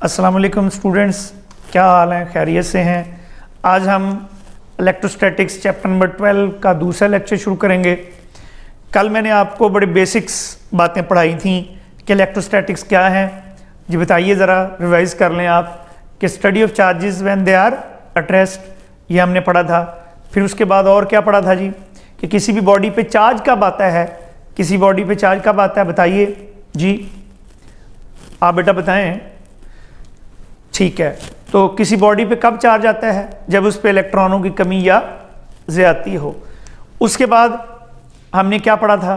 अस्सलाम वालेकुम स्टूडेंट्स, क्या हाल है? खैरियत से हैं? आज हम इलेक्ट्रोस्टैटिक्स चैप्टर नंबर 12 का दूसरा लेक्चर शुरू करेंगे। कल मैंने आपको बड़े बेसिक्स बातें पढ़ाई थी कि इलेक्ट्रोस्टैटिक्स क्या है। जी बताइए ज़रा, रिवाइज कर लें आप कि study of charges when they are at rest, ये हमने पढ़ा था। फिर उसके बाद और क्या पढ़ा था जी, कि किसी भी बॉडी पे चार्ज कब आता है, किसी बॉडी पे चार्ज कब आता है, बताइए जी, आप बेटा बताएं। ठीक है, तो किसी बॉडी पे कब चार्ज आता है? जब उस पे इलेक्ट्रॉनों की कमी या ज़्यादती हो। उसके बाद हमने क्या पढ़ा था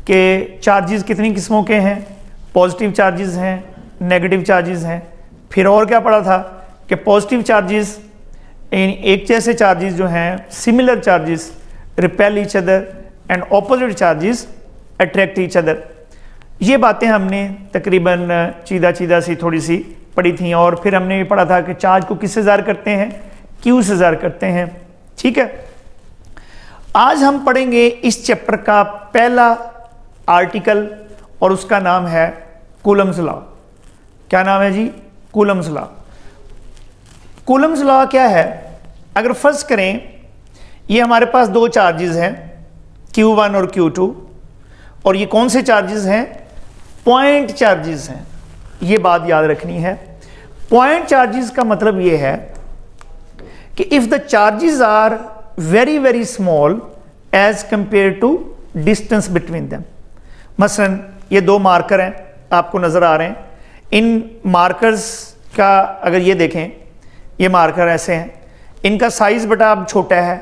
कि चार्जेस कितनी किस्मों के हैं, पॉजिटिव चार्जेस हैं, नेगेटिव चार्जेस हैं। फिर और क्या पढ़ा था कि पॉजिटिव चार्जेस, एक जैसे चार्जेस जो हैं, similar charges repel each other and opposite charges attract each other. ये बातें हमने तकरीबन चीदा सी थोड़ी सी पढ़ी थी। और फिर हमने ये पढ़ा था कि चार्ज को किससे ज़ाहिर करते हैं, क्यू से ज़ाहिर करते हैं। ठीक है, आज हम पढ़ेंगे इस चैप्टर का पहला आर्टिकल और उसका नाम है कूलम्स लॉ। क्या नाम है जी? Coulomb's law. कूलम्स लॉ क्या है? अगर फर्ज करें ये हमारे पास दो चार्जेस हैं, Q1 और Q2, और ये कौन से चार्जेस हैं? पॉइंट चार्जेस हैं। ये बात याद रखनी है। पॉइंट चार्जेस का मतलब ये है कि if the charges are very very small as compare to distance between them. मसलन ये दो मार्कर हैं, आपको नजर आ रहे हैं। इन मार्कर्स का अगर ये देखें, ये मार्कर ऐसे हैं, इनका साइज बेटा अब छोटा है,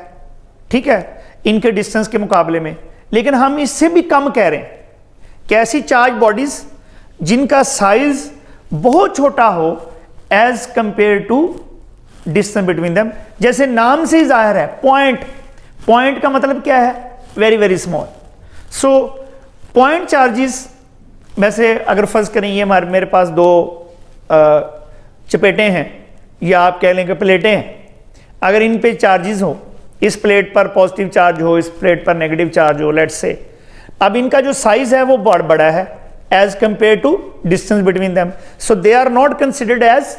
ठीक है, इनके डिस्टेंस के मुकाबले में। लेकिन हम इससे भी कम कह रहे हैं कि ऐसी चार्ज बॉडीज जिनका साइज बहुत छोटा हो as compare to distance between them. जैसे नाम से ही जाहिर है, पॉइंट। पॉइंट का मतलब क्या है? Very very small. So point charges, वैसे अगर फर्ज करें ये मेरे पास दो चपेटें हैं, या आप कह लें कि प्लेटें हैं। अगर इन पे चार्जेस हो, इस प्लेट पर पॉजिटिव चार्ज हो, इस प्लेट पर नेगेटिव चार्ज हो, लेट्स से, अब इनका जो साइज है वो बहुत बड़ा है as compare to distance between them, so they are not considered as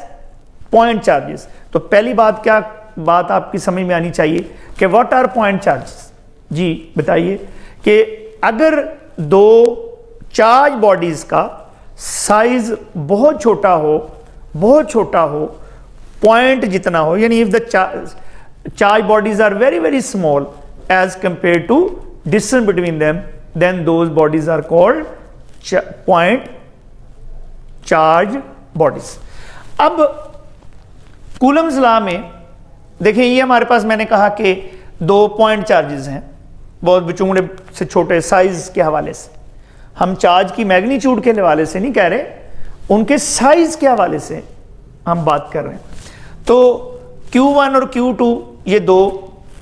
point charges. तो पहली बात, क्या बात आपकी समझ में आनी चाहिए कि व्हाट आर पॉइंट चार्जेस। जी बताइए कि अगर दो चार्ज बॉडीज का साइज बहुत छोटा हो, बहुत छोटा हो, पॉइंट जितना हो, यानी if the charge bodies are very very small as compare to distance between them, then those bodies are called point charge bodies। अब कूलम्स लॉ में देखिए, ये हमारे पास मैंने कहा कि दो पॉइंट चार्जेस हैं, बहुत बचूंगड़े से छोटे साइज के हवाले से। हम चार्ज की मैग्नीट्यूड के हवाले से नहीं कह रहे, उनके साइज के हवाले से हम बात कर रहे हैं। तो Q1 और Q2 ये दो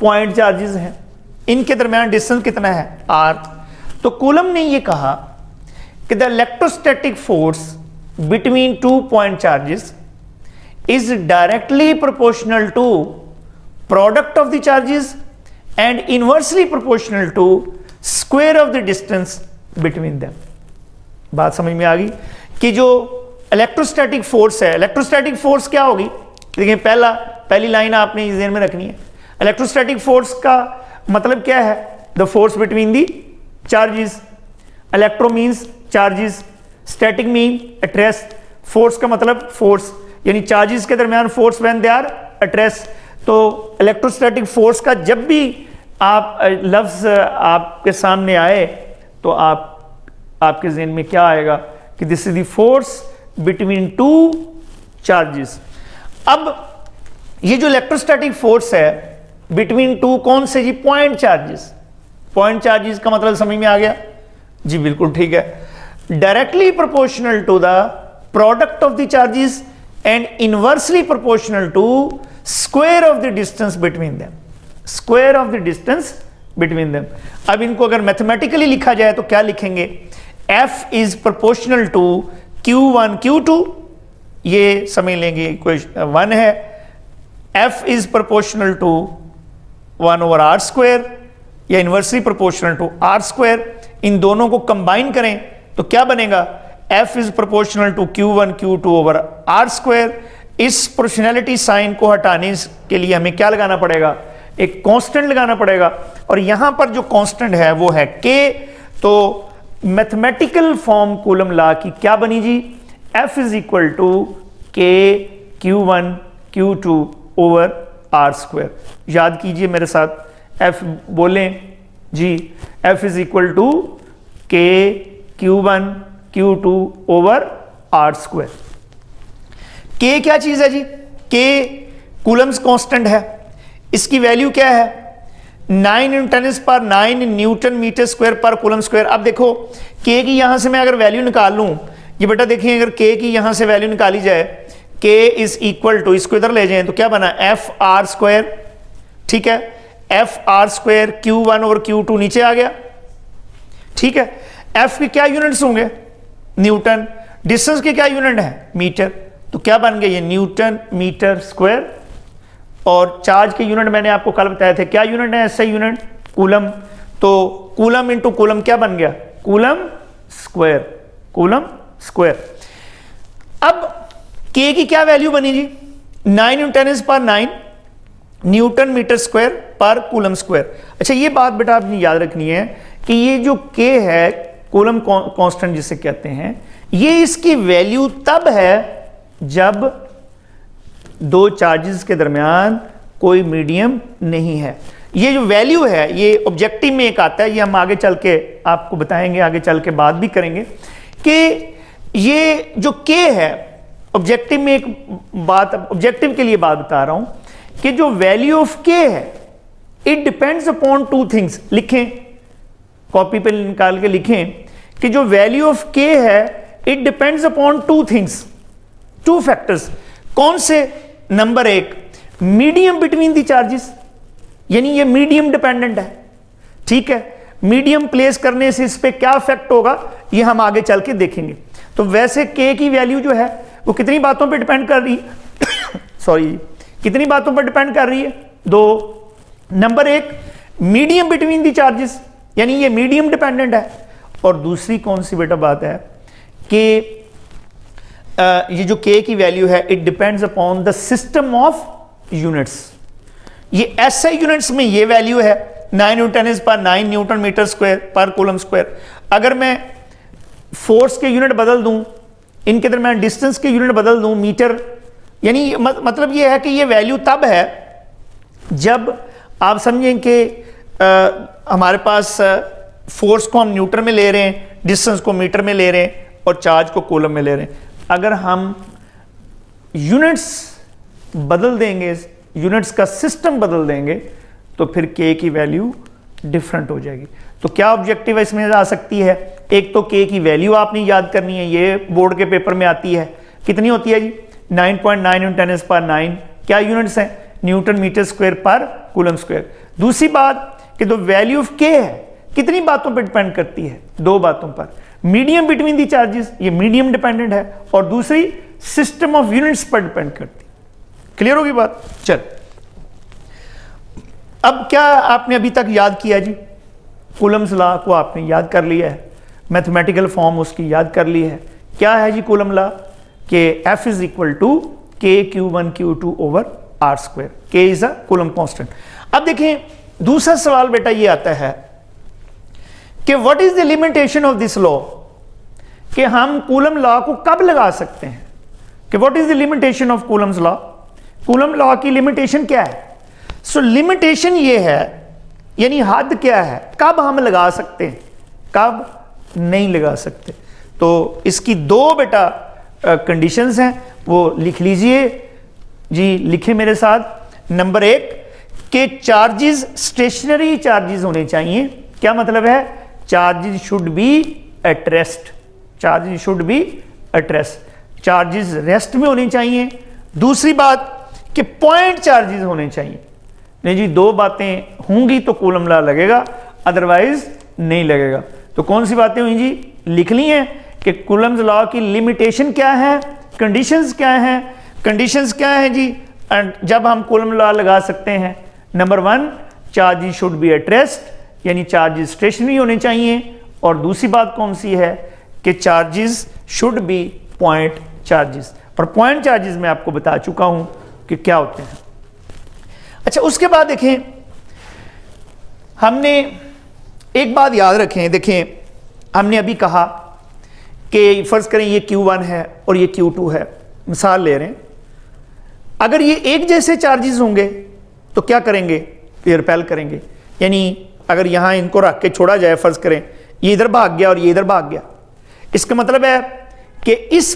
पॉइंट चार्जेस हैं, इनके दरमियान डिस्टेंस कितना है? R। तो कूलम ने ये कहा कि the electrostatic force between two point charges is directly proportional to product of the charges and inversely proportional to square of the distance between them. बात समझ में आ गई कि जो इलेक्ट्रोस्टैटिक फोर्स है, इलेक्ट्रोस्टैटिक फोर्स क्या होगी? देखिए, पहली लाइन आपने ज़हन में रखनी है। इलेक्ट्रोस्टैटिक फोर्स का मतलब क्या है? The force between the charges. Electro means charges, static mean at rest. Force का मतलब फोर्स, यानी चार्जेस के दरमियान force when they are at rest. तो इलेक्ट्रोस्टैटिक फोर्स का जब भी आप लफ्ज आपके सामने आए तो आपके ज़हन में क्या आएगा कि this is the force between two charges. अब ये जो इलेक्ट्रोस्टैटिक फोर्स है बिटवीन टू, कौन से जी? Point charges. पॉइंट चार्जेस का मतलब समझ में आ गया जी? बिल्कुल ठीक है। Directly proportional to the product of the charges and inversely proportional to square of the distance between them. Square of the distance between them. अब इनको अगर मैथमेटिकली लिखा जाए तो क्या लिखेंगे? F is proportional to Q1 Q2, ये समझ लेंगे कोई 1 है। F is proportional to 1/r², या इनवर्सली प्रोपोर्शनल टू r²। इन दोनों को कंबाइन करें तो क्या बनेगा? F is proportional to Q1 Q2 over R square. इस प्रोपोर्शनैलिटी साइन को हटाने के लिए हमें क्या लगाना पड़ेगा, एक कांस्टेंट लगाना पड़ेगा, और यहां पर जो कांस्टेंट है वो है K। तो मैथमेटिकल फॉर्म कूलम लॉ की क्या बनी जी, F is equal to K Q1 Q2 over R square. याद कीजिए मेरे साथ, F बोलें जी, F is equal to K Q1 Q2 over R square. K क्या चीज है जी, K कूलम्स कांस्टेंट है, इसकी वैल्यू क्या है 9 × 10⁹ न्यूटन मीटर स्क्वायर पर कूलम स्क्वायर। अब देखो K की यहां से मैं अगर वैल्यू निकाल लूं, ये बेटा देखिए अगर K की यहां से वैल्यू निकाली जाए, K इज इक्वल टू, इसको इधर ले जाएं तो क्या बना एफ आर स्क्वायर, ठीक है, एफ आर स्क्वायर Q1 और Q2 नीचे आ गया, ठीक है। F के क्या यूनिट्स होंगे, न्यूटन, डिस्टेंस के क्या यूनिट है मीटर, तो क्या बन गया ये न्यूटन मीटर स्क्वायर, और चार्ज के यूनिट मैंने आपको कल बताए थे, क्या यूनिट है ऐसा यूनिट कूलम, तो कूलम इंटू कूलम क्या बन गया कूलम स्क्वायर, कूलम स्क्वायर। अब K की क्या वैल्यू बनी जी 9 × 10⁹ न्यूटन मीटर स्क्वायर पर कूलम स्क्वायर। अच्छा ये बात बेटा आपने याद रखनी है कि ये जो K है कूलम कांस्टेंट जिसे कहते हैं, ये इसकी वैल्यू तब है जब दो चार्जेस के दरमियान कोई मीडियम नहीं है। ये जो वैल्यू है ये ऑब्जेक्टिव में एक आता है, ये हम आगे चल के आपको बताएंगे, आगे चल के बात भी करेंगे कि ये जो K है ऑब्जेक्टिव में, एक बात ऑब्जेक्टिव के लिए बात बता रहा हूं कि जो वैल्यू ऑफ K है it depends upon two things. लिखें, कॉपी पे निकाल के लिखें कि जो वैल्यू ऑफ K है it depends upon two things, two factors. कौन से, नंबर एक मीडियम बिटवीन दी चार्जेस, यानी ये मीडियम डिपेंडेंट है, ठीक है, मीडियम प्लेस करने से इस पे क्या इफेक्ट होगा ये हम आगे चल के देखेंगे। तो वैसे K की वैल्यू जो है वो कितनी बातों पे डिपेंड कर रही है सॉरी, कितनी बातों पर डिपेंड कर रही है, दो। नंबर एक मीडियम बिटवीन दी चार्जेस, यानी ये मीडियम डिपेंडेंट है, और दूसरी कौन सी बेटा बात है कि ये जो K की वैल्यू है it depends upon the system of units. ये ऐसे यूनिट्स में ये वैल्यू है 9 × 10⁹ न्यूटन मीटर स्क्वायर पर कूलम स्क्वायर। अगर मैं फोर्स के यूनिट बदल दूं, इनके दरमियान डिस्टेंस के यूनिट बदल दूं मीटर, यानी मतलब ये है कि ये वैल्यू तब है जब आप समझें कि हमारे पास फोर्स को हम न्यूटन में ले रहे हैं, डिस्टेंस को मीटर में ले रहे हैं, और चार्ज को कूलम में ले रहे हैं। अगर हम यूनिट्स बदल देंगे, यूनिट्स का सिस्टम बदल देंगे, तो फिर K की वैल्यू डिफरेंट हो जाएगी। तो क्या ऑब्जेक्टिव इसमें आ सकती है, एक तो K की वैल्यू आपने याद करनी है, ये बोर्ड के पेपर में आती है, कितनी होती है जी 9.9 × 10⁹, क्या यूनिट्स हैं न्यूटन मीटर स्क्वायर पर कूलम स्क्वायर। दूसरी बात कि जो वैल्यू ऑफ K है कितनी बातों पर डिपेंड करती है, दो बातों पर, मीडियम बिटवीन दी चार्जेस, ये मीडियम डिपेंडेंट है, और दूसरी सिस्टम ऑफ यूनिट्स पर डिपेंड करती है। क्लियर होगी बात। चल अब क्या आपने अभी तक याद किया जी, कूलम्स लॉ को आपने याद कर लिया है, मैथमेटिकल फॉर्म उसकी याद कर ली है। क्या है जी कूलम लॉ कि F is equal to K Q1 Q2 over R square, K is a Coulomb constant. अब देखें दूसरा सवाल बेटा ये आता है कि what is the limitation of this law, कि हम कूलम लॉ को कब लगा सकते हैं, कि what is the limitation of Coulomb's law, coulomb law की लिमिटेशन क्या है। सो लिमिटेशन ये है, यानी हद क्या है, कब हम लगा सकते हैं, कब नहीं लगा सकते। तो इसकी दो बेटा कंडीशंस हैं, वो लिख लीजिए जी, लिखे मेरे साथ। नंबर एक कि चार्जेस स्टेशनरी चार्जेस होने चाहिए। क्या मतलब है, charges should be at rest, charges should be at rest, charges rest में होने चाहिए। दूसरी बात कि पॉइंट चार्जेस होने चाहिए। नहीं जी, दो बातें होंगी तो कूलम लॉ लगेगा, अदरवाइज नहीं लगेगा। तो कौन सी बातें हुई जी, लिख ली हैं कि कूलम्स लॉ की लिमिटेशन क्या है, कंडीशंस क्या हैं। कंडीशंस क्या है जी, जब हम कूलम लॉ लगा सकते हैं। Number one, charges should be at rest, यानी चार्जेस स्टेशनरी होने चाहिए। और दूसरी बात कौन सी है कि charges should be point charges, और पॉइंट चार्जेस मैं आपको बता चुका हूं कि क्या होते हैं। अच्छा, उसके बाद देखें, हमने एक बात याद रखें, देखें हमने अभी कहा कि फर्ज करें ये Q1 है और ये Q2 है, मिसाल ले रहे हैं, अगर ये एक जैसे चार्जेस होंगे तो क्या करेंगे, ये रिपेल करेंगे। यानी अगर यहां इनको रख के छोड़ा जाए, फर्ज करें ये इधर भाग गया और ये इधर भाग गया, इसका मतलब है कि इस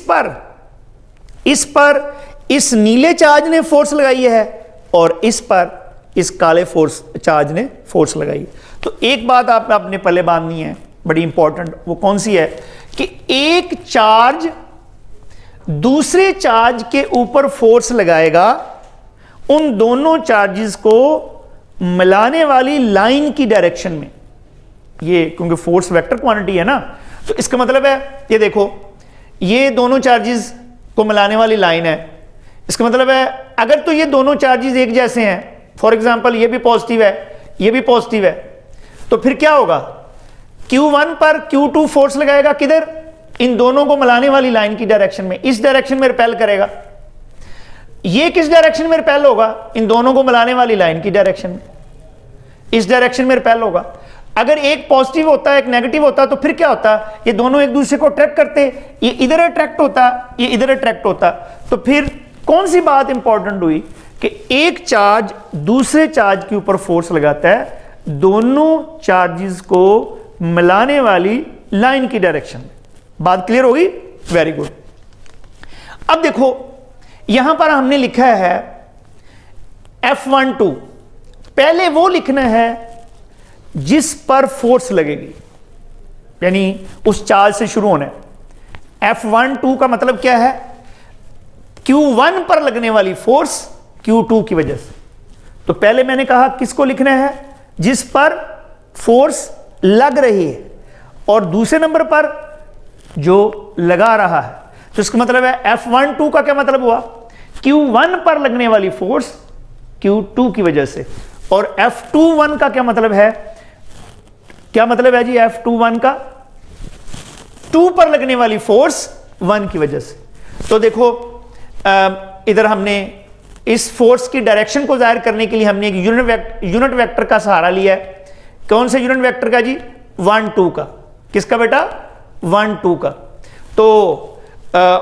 पर इस नीले चार्ज ने फोर्स लगाई है और इस पर इस काले चार्ज ने फोर्स लगाई। तो एक बात आपने पहले बांधनी है, बड़ी इंपॉर्टेंट, वो कौन सी है कि एक चार्ज दूसरे चार्ज के ऊपर फोर्स लगाएगा उन दोनों चार्जेस को मिलाने वाली लाइन की डायरेक्शन में। ये क्योंकि फोर्स वेक्टर क्वांटिटी है ना, तो इसका मतलब है ये देखो, ये दोनों चार्जेस को मिलाने वाली लाइन है। इसका मतलब है अगर तो ये दोनों चार्जेस एक जैसे हैं, फॉर एग्जांपल ये भी पॉजिटिव है, ये भी पॉजिटिव है, तो फिर क्या होगा, Q1 पर Q2 फोर्स लगाएगा किधर, इन दोनों को मिलाने वाली लाइन की डायरेक्शन में, इस डायरेक्शन में रिपेल करेगा। ये किस डायरेक्शन में रिपेल होगा, इन दोनों को मिलाने वाली लाइन की डायरेक्शन में, इस डायरेक्शन में रिपेल होगा। अगर एक पॉजिटिव होता है एक नेगेटिव होता तो फिर क्या होता, ये दोनों एक दूसरे को अट्रैक्ट करते, ये इधर अट्रैक्ट होता, ये इधर अट्रैक्ट होता। तो फिर कौन सी बात इंपॉर्टेंट हुई कि एक चार्ज दूसरे चार्ज के ऊपर फोर्स लगाता है दोनों चार्जेस को मिलाने वाली लाइन की डायरेक्शन में। बात क्लियर होगी, वेरी गुड। अब देखो यहां पर हमने लिखा है F12, पहले वो लिखना है जिस पर फोर्स लगेगी, यानी उस चार्ज से शुरू होना है। F12 का मतलब क्या है, Q1 पर लगने वाली फोर्स Q2 की वजह से। तो पहले मैंने कहा किसको लिखना है, जिस पर फोर्स लग रही है, और दूसरे नंबर पर जो लगा रहा है। तो इसका मतलब है F12 का क्या मतलब हुआ, Q1 पर लगने वाली फोर्स Q2 की वजह से, और F21 का क्या मतलब है, क्या मतलब है जी F21 का, 2 पर लगने वाली फोर्स 1 की वजह से। तो देखो इधर हमने इस फोर्स की डायरेक्शन को जाहिर करने के लिए हमने एक यूनिट वेक्टर का सहारा लिया है। कौन से यूनिट वेक्टर का जी, 1 2 का। किसका बेटा, 1 2 का। तो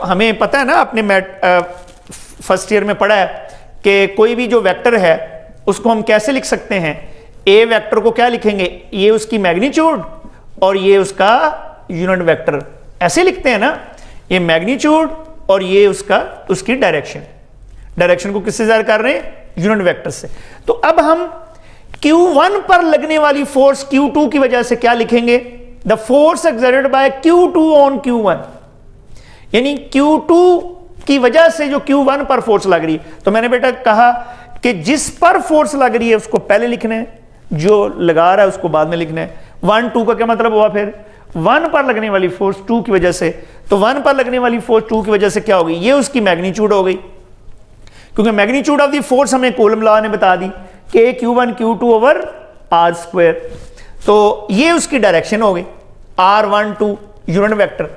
हमें पता है ना, अपने फर्स्ट ईयर में पढ़ा है कि कोई भी जो वेक्टर है उसको हम कैसे लिख सकते हैं, ए वेक्टर को क्या लिखेंगे, ये उसकी मैग्नीट्यूड और ये उसका यूनिट वेक्टर, ऐसे लिखते हैं ना, ये मैग्नीट्यूड और ये उसकी डायरेक्शन को किससे जाहिर कर रहे हैं, यूनिट वेक्टर से। तो अब हम Q1 पर लगने वाली फोर्स Q2 की वजह से क्या लिखेंगे, the force exerted by Q2 on Q1, यानी Q2 की वजह से जो Q1 पर फोर्स लग रही है। तो मैंने बेटा कहा कि जिस पर फोर्स लग रही है उसको पहले लिखना है, जो लगा रहा है उसको बाद में लिखना है। 1 2 का क्या मतलब हुआ, फिर 1 पर लगने वाली फोर्स 2 की वजह से। तो 1 पर लगने वाली फोर्स 2 की वजह से क्या होगी, ये उसकी मैग्नीट्यूड हो गई, क्योंकि मैग्नीट्यूड ऑफ द फोर्स हमें कूलम लॉ ने बता दी कि Q1 Q2 over are square. तो ये उसकी डायरेक्शन हो गई, R12 यूनिट वेक्टर।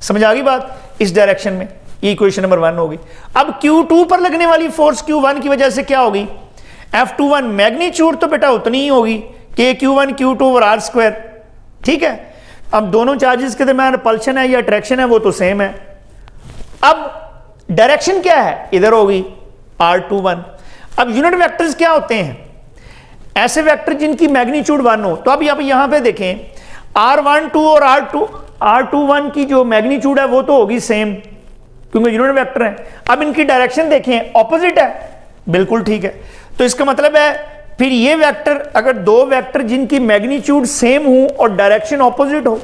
समझ आ गई बात, इस डायरेक्शन में, ये इक्वेशन नंबर 1 होगी। अब Q2 पर लगने वाली फोर्स Q1 की वजह से क्या होगी, F21 मैग्नीट्यूड तो बेटा उतनी ही होगी कि Q1 Q2 over are square. ठीक है, अब दोनों चार्जेस के दरमियान रिपल्शन है या अट्रैक्शन है वो तो सेम है। अब डायरेक्शन क्या है, इधर होगी R21। अब यूनिट वेक्टर्स क्या होते हैं, ऐसे वेक्टर जिनकी मैग्नीट्यूड 1 हो। तो अब यहां पे देखें R12 और R21 की जो मैग्नीट्यूड है वो तो होगी सेम, क्योंकि यूनिट वेक्टर है। अब इनकी डायरेक्शन देखें, ऑपोजिट है, बिल्कुल ठीक है। तो इसका मतलब है फिर ये वेक्टर, अगर दो वेक्टर जिनकी मैग्नीट्यूड सेम हो और डायरेक्शन ऑपोजिट हो,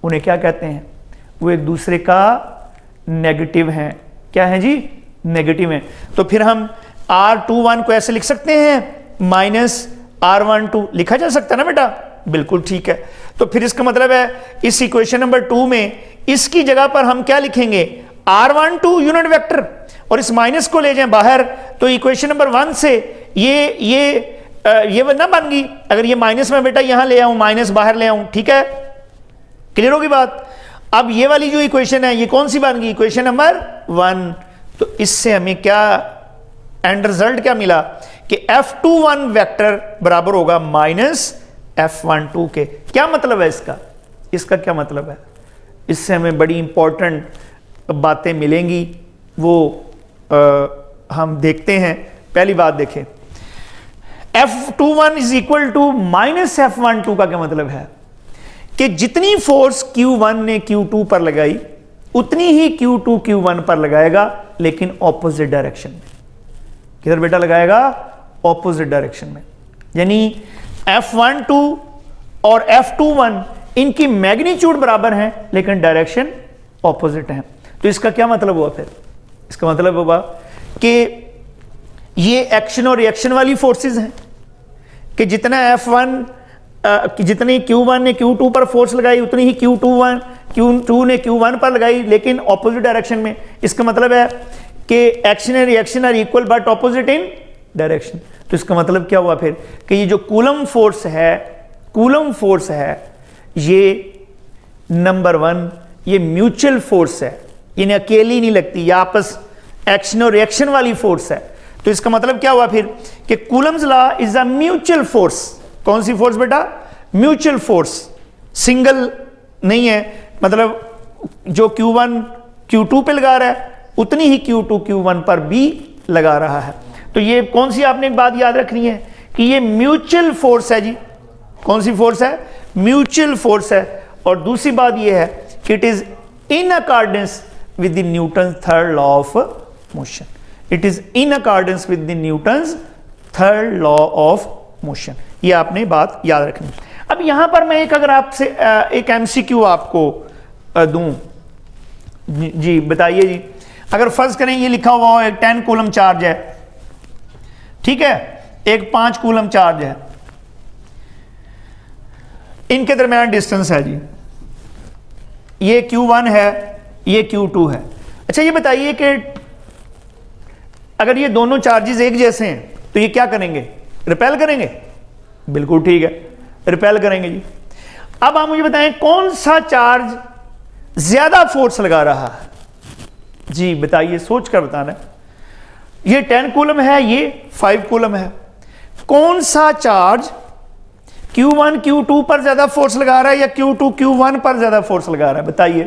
उन्हें क्या कहते हैं, वो एक दूसरे का नेगेटिव हैं। क्या है जी, नेगेटिव हैं। तो फिर हम R21 को ऐसे लिख सकते हैं, माइनस R12 लिखा जा सकता है ना बेटा, बिल्कुल ठीक है। तो फिर इसका मतलब है इस इक्वेशन नंबर 2 में इसकी जगह पर हम क्या लिखेंगे, R12 यूनिट वेक्टर, और इस माइनस को ले जाएं बाहर, तो इक्वेशन नंबर 1 से ये ना बन गई। अगर ये माइनस में बेटा यहां ले आऊं, माइनस बाहर ले आऊं, ठीक है, क्लियर होगी बात। अब ये वाली जो इक्वेशन है ये कौन सी बन गई, इक्वेशन नंबर 1। तो इससे हमें क्या एंड रिजल्ट क्या मिला कि F21 वेक्टर बराबर होगा माइनस F12 के। क्या मतलब है इसका, इसका क्या मतलब है, इससे हमें बड़ी इंपॉर्टेंट बातें मिलेंगी, वो हम देखते हैं। पहली बात देखें, F21 is equal to minus F12 का क्या मतलब है कि जितनी फोर्स Q1 ने Q2 पर लगाई उतनी ही Q2 Q1 पर लगाएगा, लेकिन ऑपोजिट डायरेक्शन में। किधर बेटा लगाएगा, ऑपोजिट डायरेक्शन में। यानी F12 और F21 इनकी मैग्नीट्यूड बराबर हैं लेकिन डायरेक्शन ऑपोजिट है। तो इसका क्या मतलब हुआ फिर, इसका मतलब हुआ कि ये एक्शन और रिएक्शन वाली फोर्सेस हैं कि जितना जितनी Q1 ने Q2 पर फोर्स लगाई उतनी ही Q2 ने Q1 पर लगाई, लेकिन ऑपोजिट डायरेक्शन में। इसका मतलब है कि action and reaction are equal but opposite in direction. तो इसका मतलब क्या हुआ फिर कि ये जो कूलम फोर्स है ये नंबर 1 ये म्यूचुअल फोर्स है, इन्हें अकेली नहीं लगती, ये आपस एक्शन और रिएक्शन वाली फोर्स है। तो इसका मतलब क्या हुआ फिर कि Coulomb's law is a mutual force. कौन सी फोर्स बेटा, म्यूचुअल फोर्स, सिंगल नहीं है। मतलब जो Q1 Q2 पे लगा रहा है उतनी ही Q2 Q1 पर भी लगा रहा है। तो ये कौन सी आपने एक बात याद रखनी है कि ये म्यूचुअल फोर्स है जी। कौन सी फोर्स है, म्यूचुअल फोर्स है। और दूसरी बात ये है कि it is in accordance with the Newton third law of motion. It is in accordance with the Newton third law of motion. ये आपने बात याद रखनी। अब यहां पर मैं एक अगर आपसे एक MCQ आपको दूं जी, बताइए जी। अगर फर्ज करें ये लिखा हुआ हो एक 10 कूलम चार्ज है, ठीक है, एक 5 कूलम चार्ज है, इनके दरमियान डिस्टेंस है जी, ये Q1 है ये Q2 है। अच्छा ये बताइए कि अगर ये दोनों चार्जेस एक जैसे हैं तो ये क्या करेंगे, रिपेल करेंगे। बिल्कुल ठीक है, रिपेल करेंगे जी। अब आप मुझे बताएं कौन सा चार्ज ज्यादा फोर्स लगा रहा है जी, बताइए, सोच कर बताना। ये 10 कूलम है, ये 5 कूलम है, कौन सा चार्ज Q1 Q2 पर ज्यादा फोर्स लगा रहा है या Q2 Q1 पर ज्यादा फोर्स लगा रहा है, बताइए।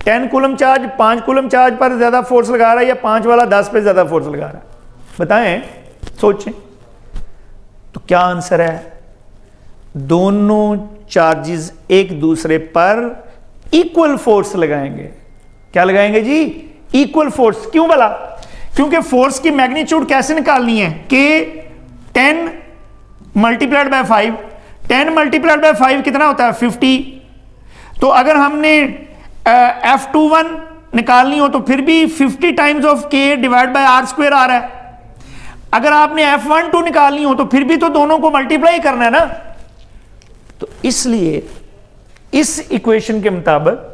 10 कूलम चार्ज 5 कूलम चार्ज पर ज्यादा फोर्स लगा रहा है या 5 वाला 10 पे ज्यादा फोर्स लगा रहा है, बताएं, सोचें। तो क्या आंसर है, दोनों चार्जेस एक दूसरे पर इक्वल फोर्स लगाएंगे। क्या लगाएंगे जी, इक्वल फोर्स। क्यों भला, क्योंकि फोर्स की मैग्नीट्यूड कैसे निकालनी है कि 10 मल्टीप्लाइड बाय 5, 10 मल्टीप्लाइड बाय 5 कितना होता है 50। तो अगर हमने F21 निकालनी हो तो फिर भी 50 times of K divide by R square आ रहा है। अगर आपने F12 निकालनी हो तो फिर भी तो दोनों को मल्टीप्लाई करना है ना। तो इसलिए इस इक्वेशन के मुताबिक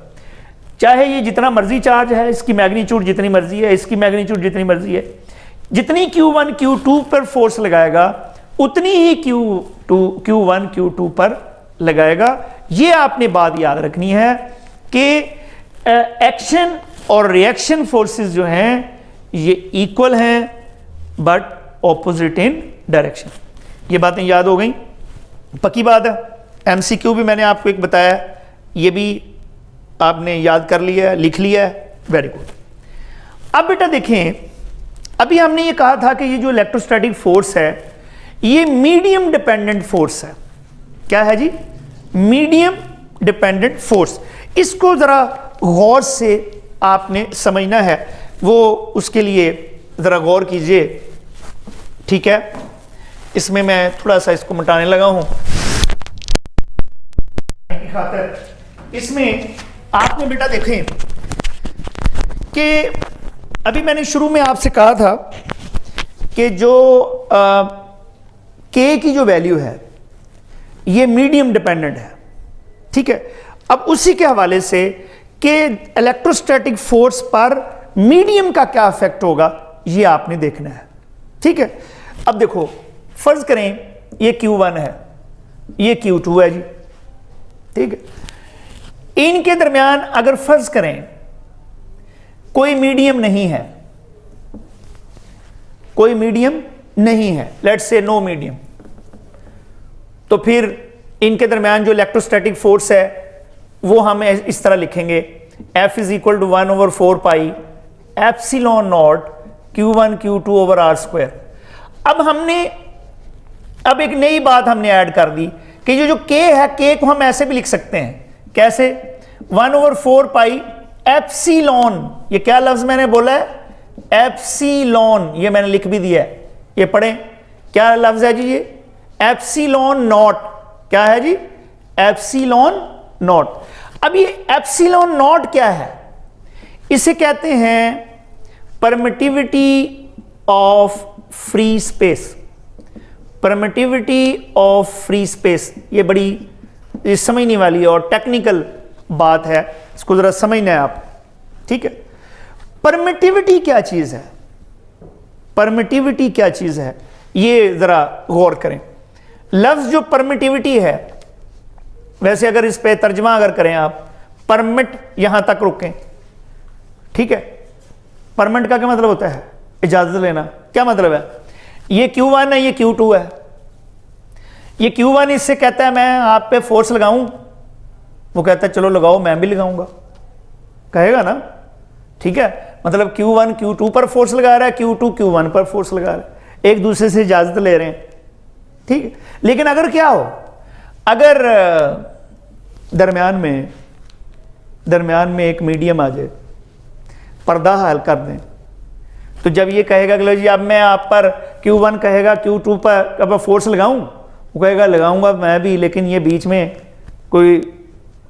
चाहे ये जितना मर्जी चार्ज है, इसकी मैग्नीट्यूड जितनी मर्जी है, इसकी मैग्नीट्यूड जितनी मर्जी है, जितनी Q1 Q2 पर फोर्स लगाएगा उतनी ही Q1 Q2 पर लगाएगा। ये आपने बात याद रखनी है कि एक्शन और रिएक्शन फोर्सेस जो हैं ये इक्वल हैं बट ऑपोजिट इन डायरेक्शन। ये बातें याद हो गई, पक्की बात है। MCQ भी मैंने आपको एक बताया, ये भी आपने याद कर लिया, लिख लिया है, वेरी गुड। अब बेटा देखें, अभी हमने ये कहा था कि ये जो इलेक्ट्रोस्टैटिक फोर्स है ये मीडियम डिपेंडेंट फोर्स है। क्या है जी, मीडियम डिपेंडेंट फोर्स। इसको जरा गौर से आपने समझना है, वो उसके लिए जरा गौर कीजिए, ठीक है। इसमें मैं थोड़ा सा इसको मिटाने लगा हूं खातर। इसमें आपने बेटा देखें कि अभी मैंने शुरू में आपसे कहा था कि जो K की जो वैल्यू है ये मीडियम डिपेंडेंट है, ठीक है। अब उसी के हवाले से कि इलेक्ट्रोस्टैटिक फोर्स पर मीडियम का क्या इफेक्ट होगा ये आपने देखना है, ठीक है। अब देखो, फर्ज करें ये Q1 है, ये Q2 है जी, ठीक है। इनके दरमियान अगर फर्ज करें कोई मीडियम नहीं है, कोई मीडियम नहीं है, लेट्स से नो मीडियम, तो फिर इनके दरमियान जो इलेक्ट्रोस्टैटिक फोर्स है वो हम इस तरह लिखेंगे, F is equal to 1/4 pi epsilon naught Q1 Q2 over R square. अब एक नई बात हमने ऐड कर दी कि जो K है, K को हम ऐसे भी लिख सकते हैं, कैसे? 1/4 पाई एप्सिलॉन, ये क्या लफ्ज मैंने बोला है? एप्सिलॉन, ये मैंने लिख भी दिया है, ये पढ़ें क्या लफ्ज है जी? ये एप्सिलॉन नॉट, क्या है जी? Epsilon not. अब ये एप्सिलॉन नॉट क्या है? इसे कहते हैं permittivity of free space, permittivity of free space. ये बड़ी समझने वाली और टेक्निकल बात है, इसको जरा समझना है आप, ठीक है? परमिटिविटी क्या चीज है? परमिटिविटी क्या चीज है, ये जरा गौर करें। लफ्ज जो परमिटिविटी है, वैसे अगर इस पे तर्जमा अगर करें आप, परमिट यहां तक रुकें, ठीक है? परमिट का क्या मतलब होता है? इजाजत लेना। क्या मतलब है? ये Q1 है, ये Q2 है, ये Q1 इससे कहता है मैं आप पे फोर्स लगाऊं, वो कहता है चलो लगाओ, मैं भी लगाऊंगा, कहेगा ना, ठीक है? मतलब Q1 Q2 पर फोर्स लगा रहा है, Q2 Q1 पर फोर्स लगा रहा है, एक दूसरे से इजाजत ले रहे हैं, ठीक है? लेकिन अगर क्या हो, अगर दरमियान में एक मीडियम आ जाए, पर्दा हाल कर दें, तो जब ये कहेगा कि लो जी अब मैं आप पर Q1 कहेगा Q2 पर अब फोर्स लगाऊं, वो कहेगा लगाऊंगा मैं भी, लेकिन ये बीच में कोई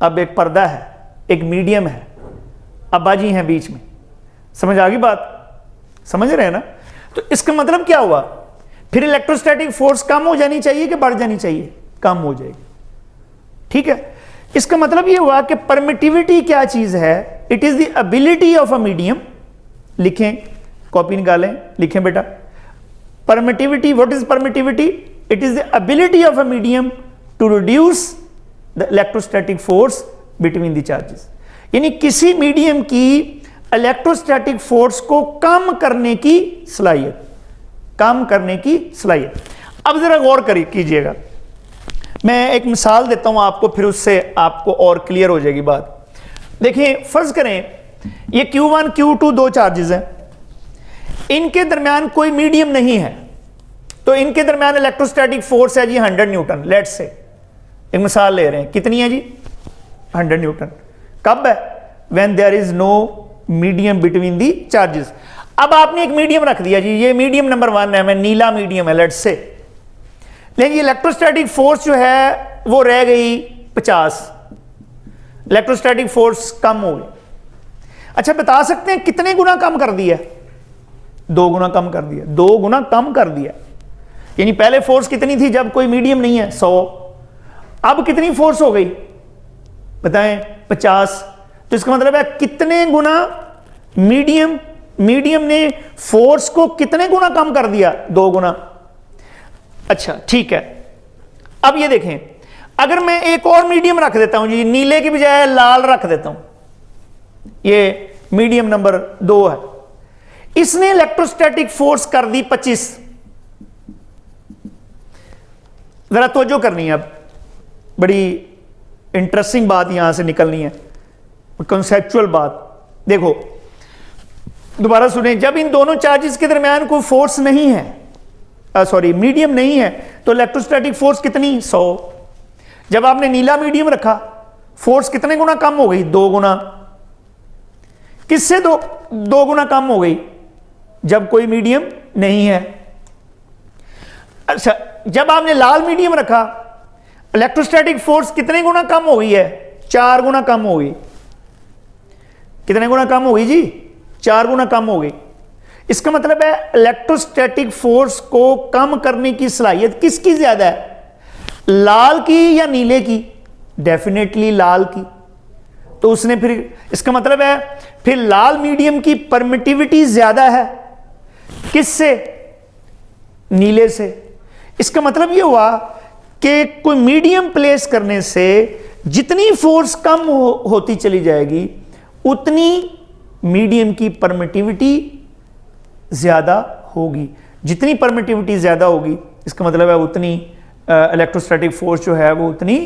अब एक पर्दा है, एक मीडियम है, अब्बाजी हैं बीच में। समझ आ गई बात? समझ रहे हैं ना? तो इसका मतलब क्या हुआ? फिर इलेक्ट्रोस्टैटिक फोर्स कम हो जानी चाहिए कि बढ़ जानी चाहिए? कम हो जाएगी, ठीक है? इसका मतलब ये हुआ कि परमिटिविटी क्या चीज है? It is the ability of a medium. लिखें, कॉपी निकालें, लिखें बेटा, permittivity, what is permittivity? It is the ability of a medium to reduce the electrostatic force between the charges. यानी किसी मीडियम की इलेक्ट्रोस्टैटिक फोर्स को कम करने की सलाहियत, कम करने की सलाहियत। अब जरा गौर कीजिएगा, मैं एक मिसाल देता हूं आपको, फिर उससे आपको और क्लियर हो जाएगी बात। देखिए, फर्ज करें ये Q1 Q2 दो चार्जेस हैं, इनके दरमियान कोई मीडियम नहीं है, तो इनके दरमियान इलेक्ट्रोस्टैटिक फोर्स है जी 100 न्यूटन। लेट्स से एक मिसाल ले रहे हैं, कितनी है जी? 100 न्यूटन। कब है? When there is no medium between the charges. अब आपने एक मीडियम रख दिया जी, ये मीडियम नंबर 1 है, मैं नीला मीडियम है, लेट्स से, लेकिन इलेक्ट्रोस्टैटिक फोर्स जो है वो रह गई 50, इलेक्ट्रोस्टैटिक फोर्स कम हो गई। अच्छा, बता सकते हैं कितने गुना कम कर दिया? 2 गुना कम कर दिया, 2 गुना कम कर दिया। यानी पहले फोर्स कितनी थी जब कोई मीडियम नहीं है? 100। अब कितनी फोर्स हो गई बताएं? 50। तो इसका मतलब है कितने गुना मीडियम ने फोर्स को कितने गुना कम कर दिया? 2 गुना। अच्छा, ठीक है। अब ये देखें, अगर मैं एक और मीडियम रख देता हूं जी, नीले की बजाय लाल रख देता हूं, ये मीडियम नंबर 2 है, इसने इलेक्ट्रोस्टैटिक फोर्स कर दी 25। जरा तवज्जो करनी है, अब बड़ी इंटरेस्टिंग बात यहां से निकलनी है, कंसेप्चुअल बात। देखो, दोबारा सुने, जब इन दोनों चार्जेस के दरमियान कोई फोर्स नहीं है, मीडियम नहीं है, तो इलेक्ट्रोस्टैटिक फोर्स कितनी? 100। जब आपने नीला मीडियम रखा, फोर्स कितने गुना कम हो गई? 2 गुना। किससे 2 गुना कम हो गई? जब कोई मीडियम नहीं है। अच्छा, जब आपने लाल मीडियम रखा, इलेक्ट्रोस्टैटिक फोर्स कितने गुना कम हो गई है? 4 गुना कम हो गई। कितने गुना कम हो गई जी? 4 गुना कम हो गई। इसका मतलब है इलेक्ट्रोस्टैटिक फोर्स को कम करने की सलाहियत किसकी ज्यादा है? लाल की या नीले की? डेफिनेटली लाल की। तो उसने फिर, इसका मतलब है फिर लाल मीडियम की परमिटिविटी ज्यादा है किससे? नीले से। इसका मतलब यह हुआ कि कोई मीडियम प्लेस करने से जितनी फोर्स कम होती चली जाएगी उतनी मीडियम की परमिटिविटी ज्यादा होगी। जितनी परमिटिविटी ज्यादा होगी इसका मतलब है उतनी इलेक्ट्रोस्टैटिक फोर्स जो है वो उतनी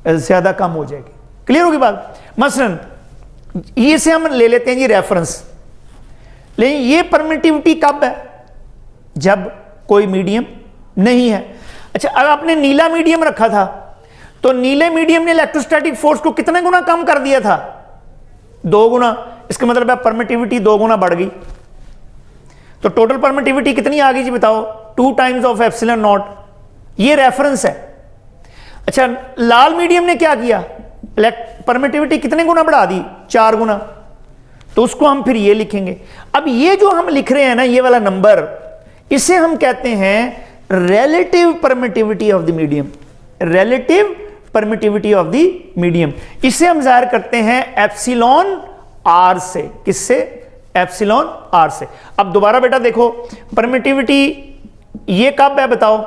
ज्यादा कम हो जाएगी। क्लियर होगी बात। मसलन ये से हम ले लेते हैं जी रेफरेंस, लेकिन ये परमिटिविटी कब है? जब कोई मीडियम नहीं है। अच्छा, अगर आपने नीला मीडियम रखा था तो नीले मीडियम ने इलेक्ट्रोस्टैटिक फोर्स को कितने गुना कम कर दिया था? 2 गुना। इसका मतलब है परमिटिविटी 2 गुना बढ़ गई। तो टोटल परमिटिविटी कितनी आ गई जी बताओ? 2 टाइम्स ऑफ एप्सिलॉन नॉट। ये रेफरेंस है। अच्छा, लाल मीडियम ने क्या किया? परमिटिविटी कितने गुना बढ़ा दी? 4 गुना। तो उसको हम फिर ये लिखेंगे। अब ये जो हम लिख रहे हैं ना, ये वाला नंबर, इसे हम कहते हैं relative permittivity of the medium। relative permittivity of the medium इसे हम जाहिर करते हैं एप्सिलॉन आर से। किससे? एप्सिलॉन आर से। अब दोबारा बेटा देखो, परमिटिविटी ये कब है बताओ?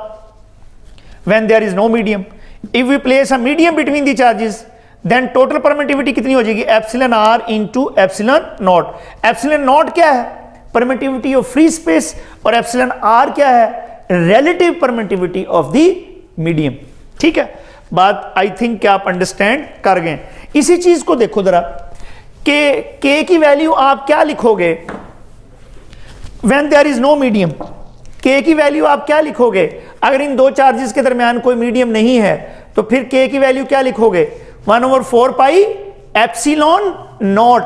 when there is no medium। if we place a medium between the charges then total permittivity कितनी हो जाएगी? Epsilon r into epsilon naught. Epsilon naught क्या है? परमिटिविटी ऑफ फ्री स्पेस, और एप्सिलॉन आर क्या है? relative permittivity of the medium। ठीक है, बात आई थिंक कि आप अंडरस्टैंड कर गए। इसी चीज को देखो जरा, के की वैल्यू आप क्या लिखोगे when there is no medium? के की वैल्यू आप क्या लिखोगे? अगर इन दो चार्जेस के दरमियान कोई मीडियम नहीं है तो फिर के की वैल्यू क्या लिखोगे? 1/4 पाई एप्सिलॉन नॉट।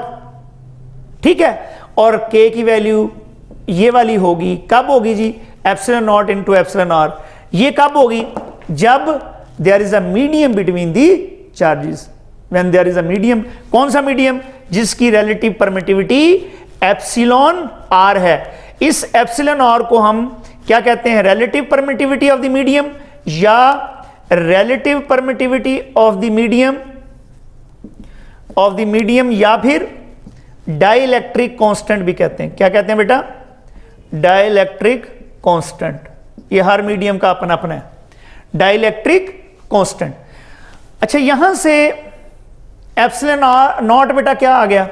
ठीक है, और के की वैल्यू ये वाली होगी, कब होगी जी? Epsilon naught into epsilon r. ये कब होगी? जब there is a medium between the charges. When there is a medium. कौन सा मीडियम? जिसकी रिलेटिव परमिटिविटी एप्सिलॉन आर है। इस एप्सिलॉन आर को हम क्या कहते हैं? Relative permittivity of the medium, या relative permittivity of the medium, या फिर डाइलेक्ट्रिक कांस्टेंट भी कहते हैं। क्या कहते हैं बेटा? Dielectric constant. ये हर मीडियम का अपना अपना है, डाइलेक्ट्रिक कांस्टेंट। अच्छा, यहां से एप्सिलॉन नॉट बेटा क्या आ गया?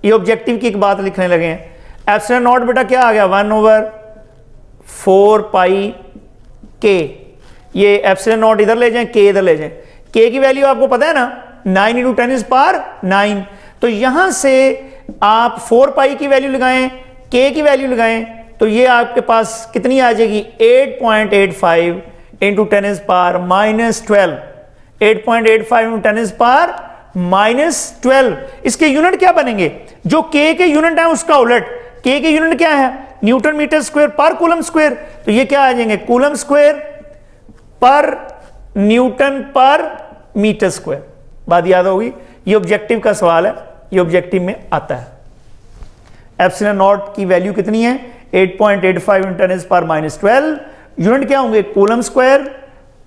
ये ऑब्जेक्टिव की एक बात लिखने लगे हैं। एप्सिलॉन नॉट बेटा क्या आ गया? 1/4 पाई के। ये एप्सिलॉन नॉट इधर ले जाएं, के इधर ले जाएं। के की वैल्यू आपको पता है ना, 9 × 10⁻9। तो यहां से आप 4 पाई की वैल्यू लगाएं, के की वैल्यू लगाएं, तो ये आपके पास कितनी आ जाएगी? 8.85 × 10⁻−12। 8.85 × 10⁻−12। इसके यूनिट क्या बनेंगे? जो के यूनिट है उसका उलट। के यूनिट क्या है? न्यूटन मीटर स्क्वायर पर कूलम स्क्वायर। तो ये क्या आ जाएंगे? कूलम स्क्वायर पर न्यूटन पर मीटर स्क्वायर। बात याद होगी। ये ऑब्जेक्टिव का सवाल है, ये ऑब्जेक्टिव में आता है। एप्सिलॉन नॉट की वैल्यू कितनी है? 8.85 × 10⁻−12। यूनिट क्या होंगे? कूलम स्क्वायर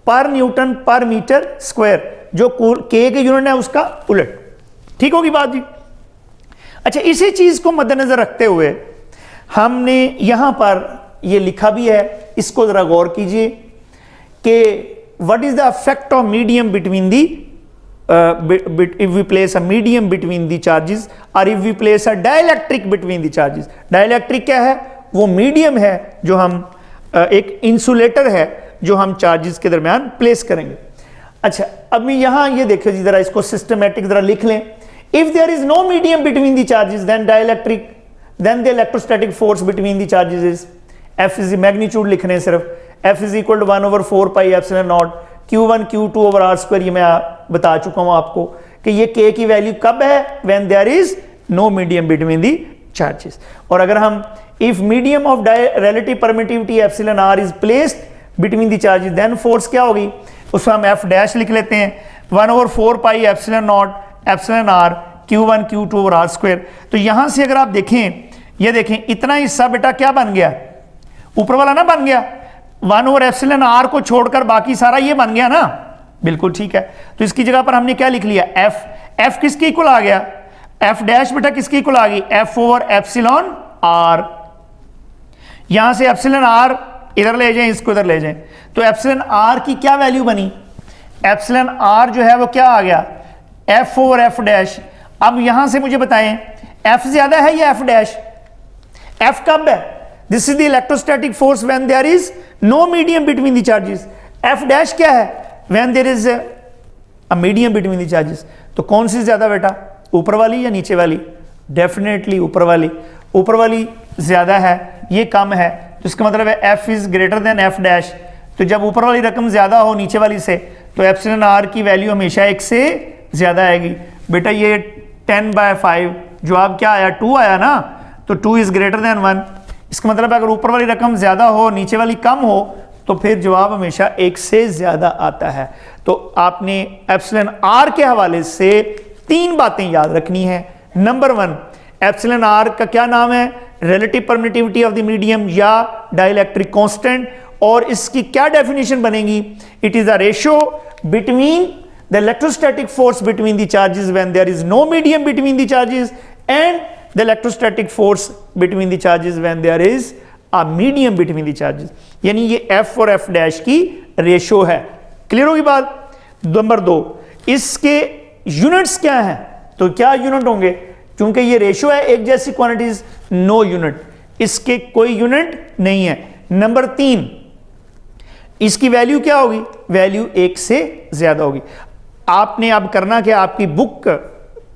पर न्यूटन पर मीटर स्क्वायर। जो के यूनिट है उसका उलट। ठीक होगी बात जी। अच्छा, इसी चीज को मद्देनजर रखते हुए हमने यहां पर ये लिखा भी है, इसको जरा गौर कीजिए कि what is the effect of medium between the if we place a medium between the charges, or if we place a dielectric between the charges। Dielectric क्या है? वो मीडियम है जो हम एक इंसुलेटर है जो हम चार्जेस के दरमियान प्लेस करेंगे। अच्छा, अब यहां ये देखो जी, जरा इसको सिस्टमैटिक जरा लिख लें। If there is no medium between the charges then dielectric, then the electrostatic force between the charges is F is magnitude लिख रहे हैं सिर्फ। F is equal to 1/4 pi epsilon naught Q1 Q2 over R square. ये मैं बता चुका हूं आपको कि ये K की वैल्यू कब है? When there is no medium between the charges. और अगर हम if medium of relative permittivity epsilon R is placed between the charges then force क्या होगी? उसको हम F डैश लिख लेते हैं। 1/4 pi epsilon naught epsilon R Q1 Q2 over R square. तो यहां से अगर आप देखें, ये देखें, इतना हिस्सा बेटा क्या बन गया? ऊपर वाला ना बन गया? 1/εr को छोड़कर बाकी सारा ये बन गया ना। बिल्कुल ठीक है। तो इसकी जगह पर हमने क्या लिख लिया? F किसके इक्वल आ गया? F डैश बेटा किसके इक्वल आ गई? F/εr। यहां से εr इधर ले जाएं, इसको इधर ले जाएं, तो εr की क्या वैल्यू बनी? एप्सिलॉन आर जो है वो क्या आ गया, एफ ओवर एफ डैश। अब यहां से मुझे बताएं एफ ज्यादा है या एफ डैश? एफ कब है? This is the electrostatic force when there is no medium between the charges. F dash क्या है? When there is a medium between the charges. तो कौन सी ज्यादा बेटा, ऊपर वाली या नीचे वाली? डेफिनेटली ऊपर वाली। ऊपर वाली ज्यादा है, ये कम है, तो इसका मतलब है F is greater than F dash. तो जब ऊपर वाली रकम ज्यादा हो नीचे वाली से, तो एप्सिलॉन आर की वैल्यू हमेशा 1 से ज्यादा आएगी। बेटा ये 10/5 जवाब क्या आया, 2 आया ना, तो 2 इज ग्रेटर देन 1। इसका मतलब अगर ऊपर वाली रकम ज्यादा हो नीचे वाली कम हो, तो फिर जवाब हमेशा 1 से ज्यादा आता है। तो आपने एप्सिलॉन आर के हवाले से 3 बातें याद रखनी है। नंबर 1, एप्सिलॉन आर का क्या नाम है? Relative permittivity of the medium या डाइलेक्ट्रिक कांस्टेंट। और इसकी क्या डेफिनेशन बनेगी? It is a ratio between the electrostatic force between the charges when there is no medium between the charges and the electrostatic force between the charges when there is a medium between the charges. यानी ये F और F dash की ratio है। Clear होगी बात? Number 2, इसके units क्या हैं? तो क्या यूनिट होंगे? क्योंकि ये रेशियो है एक जैसी क्वांटिटीज, नो यूनिट, इसके कोई यूनिट नहीं है। नंबर 3, इसकी वैल्यू क्या होगी? वैल्यू 1 से ज्यादा होगी। आपने अब करना क्या, आपकी बुक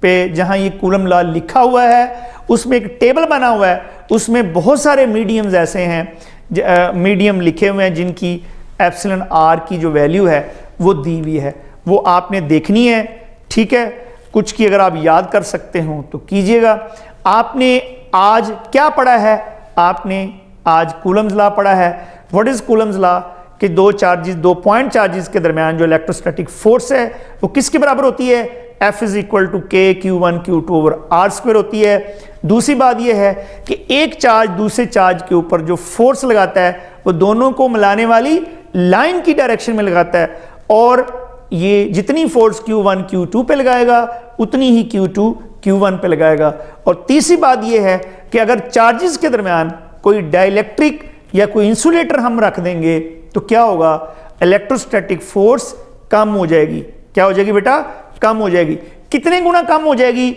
पे जहां ये कूलम लॉ लिखा हुआ है उसमें एक टेबल बना हुआ है, उसमें बहुत सारे मीडियम्स ऐसे हैं, मीडियम लिखे हुए हैं जिनकी एप्सिलॉन आर की जो वैल्यू है वो दी हुई है, वो आपने देखनी है। ठीक है, कुछ की अगर आप याद कर सकते हो तो कीजिएगा। आपने आज क्या पढ़ा है? आपने आज कूलम्स लॉ पढ़ा है। What is Coulomb's law? कि दो चार्जेस, 2 पॉइंट चार्जेस के दरमियान जो इलेक्ट्रोस्टैटिक फोर्स है वो किसके बराबर होती है? F is equal to K Q1 Q2 over R square होती है। दूसरी बात यह है कि एक चार्ज दूसरे चार्ज के ऊपर जो फोर्स लगाता है वो दोनों को मिलाने वाली लाइन की डायरेक्शन में लगाता है, और ये जितनी फोर्स Q1 Q2 पे लगाएगा उतनी ही Q2 Q1 पे लगाएगा। और तीसरी बात यह है कि अगर चार्जेस के दरमियान कोई डाइलेक्ट्रिक या कोई इंसुलेटर हम रख देंगे तो क्या होगा? इलेक्ट्रोस्टैटिक फोर्स कम हो जाएगी। क्या हो जाएगी बेटा? कम हो जाएगी। कितने गुना कम हो जाएगी?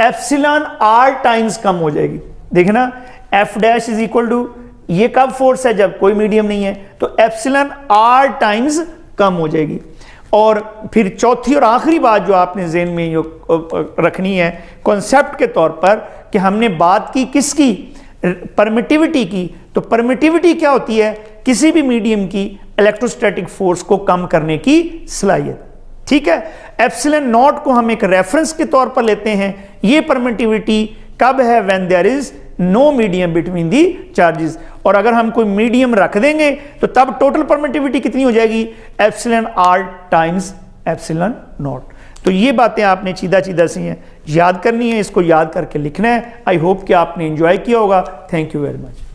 एप्सिलॉन आर टाइम्स कम हो जाएगी। देखना, F dash is equal to, ये कब फोर्स है? जब कोई मीडियम नहीं है, तो एप्सिलॉन आर टाइम्स कम हो जाएगी। और फिर चौथी और आखिरी बात जो आपने ज़हन में रखनी है कॉन्सेप्ट के तौर पर, कि हमने बात की किसकी? परमिटिविटी की। तो परमिटिविटी क्या होती है? किसी भी मीडियम की इलेक्ट्रोस्टैटिक फोर्स को कम करने की सलाहियत। ठीक है, एप्सिलॉन नॉट को हम एक रेफरेंस के तौर पर लेते हैं। ये परमिटिविटी कब है? When there is no medium between the charges. और अगर हम कोई मीडियम रख देंगे तो तब टोटल परमिटिविटी कितनी हो जाएगी? Epsilon r times epsilon naught. तो ये बातें आपने सीधा सीधा सी हैं, याद करनी है, इसको याद करके लिखना है। आई होप कि आपने एंजॉय किया होगा। Thank you very much.